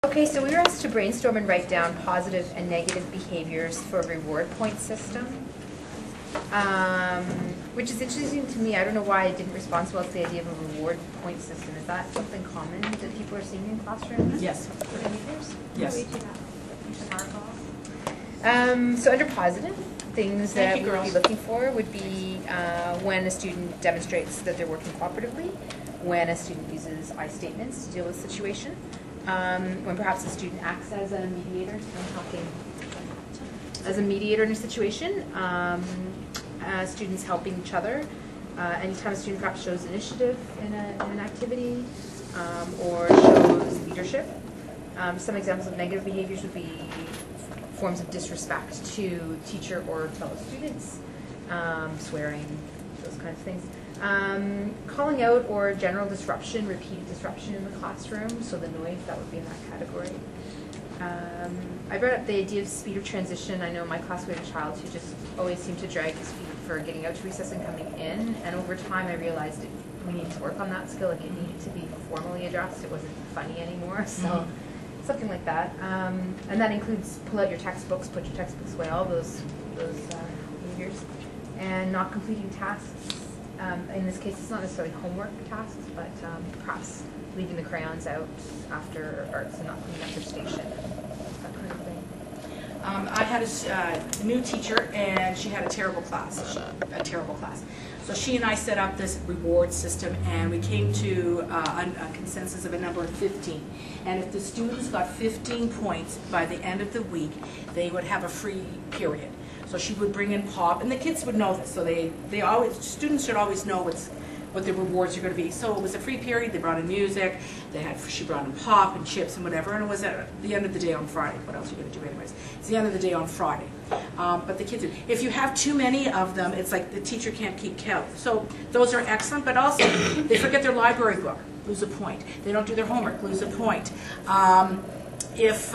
Okay, so we were asked to brainstorm and write down positive and negative behaviors for a reward point system, which is interesting to me. I don't know why I didn't respond so well to the idea of a reward point system. Is that something common that people are seeing in classrooms? Yes. For behaviors? Yes. So under positive, things that Thank you, we would be girls. looking for would be when a student demonstrates that they're working cooperatively, when a student uses I statements to deal with a situation, when perhaps a student acts as a mediator, I'm talking as a mediator in a situation, students helping each other, anytime a student perhaps shows initiative in an activity, or shows leadership. Some examples of negative behaviors would be forms of disrespect to teacher or fellow students, swearing, those kinds of things. Calling out or general disruption, repeated disruption in the classroom, so the noise, that would be in that category. I brought up the idea of speed of transition. I know in my class we had a child who just always seemed to drag his feet for getting out to recess and coming in, and over time I realized we needed to work on that skill. Like, it needed to be formally addressed. It wasn't funny anymore, so something like that. And that includes pull out your textbooks, put your textbooks away, all those behaviors. And not completing tasks. In this case, it's not necessarily homework tasks, but perhaps leaving the crayons out after arts and not cleaning up their station, that kind of thing. I had a new teacher, and she had a terrible class. So she and I set up this reward system, and we came to a consensus of a number of 15. And if the students got 15 points by the end of the week, they would have a free period. So she would bring in pop, and the kids would know this. So students should always know what the rewards are going to be. So it was a free period. They brought in music. She brought in pop and chips and whatever. And it was at the end of the day on Friday. What else are you going to do anyways? It's the end of the day on Friday. But the kids, if you have too many of them, it's like the teacher can't keep count. So those are excellent. But also, they forget their library book, lose a point. They don't do their homework, lose a point. If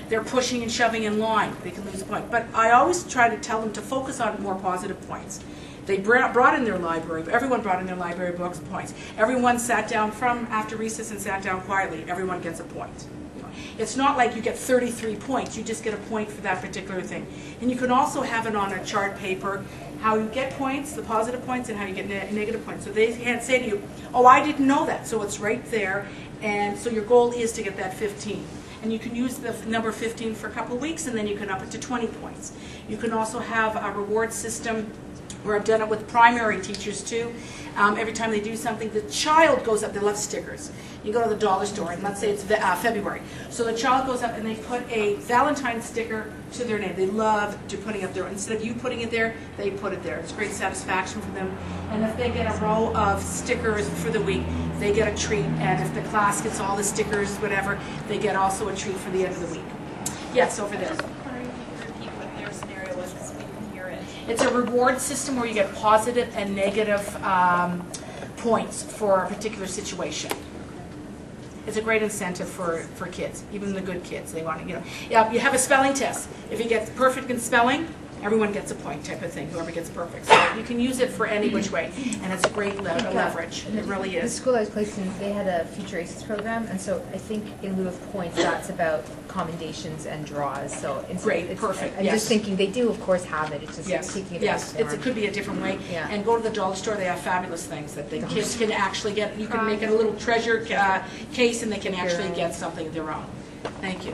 they're pushing and shoving in line, they can lose a point. But I always try to tell them to focus on more positive points. They brought in their library. Everyone brought in their library books, points. Everyone sat down from after recess and sat down quietly. Everyone gets a point. It's not like you get 33 points. You just get a point for that particular thing. And you can also have it on a chart paper, how you get points, the positive points, and how you get negative points. So they can't say to you, oh, I didn't know that. So it's right there. And so your goal is to get that 15. And you can use the number 15 for a couple of weeks, and then you can up it to 20 points. You can also have a reward system where I've done it with primary teachers too. Every time they do something, the child goes up. They love stickers. You go to the dollar store, and let's say it's February. So the child goes up and they put a Valentine sticker to their name. They love putting up there. Instead of you putting it there, they put it there. It's great satisfaction for them. And if they get a row of stickers for the week, they get a treat. And if the class gets all the stickers, whatever, they get also a treat for the end of the week. Yes, over there. It's a reward system where you get positive and negative points for a particular situation. It's a great incentive for kids, even the good kids. They want to, you have a spelling test. If you get perfect in spelling, everyone gets a point type of thing, whoever gets perfect. So you can use it for any which way, and it's a great leverage. It really is. The school I was placed in, they had a Future Aces program, and so I think in lieu of points, that's about commendations and draws. So great, perfect. I'm just thinking they do, of course, have it. It's just taking it. Yes, it could be a different way. Yeah. And go to the dollar store. They have fabulous things that the kids can actually get. You can make it a little treasure case, and they can actually get something of their own. Thank you.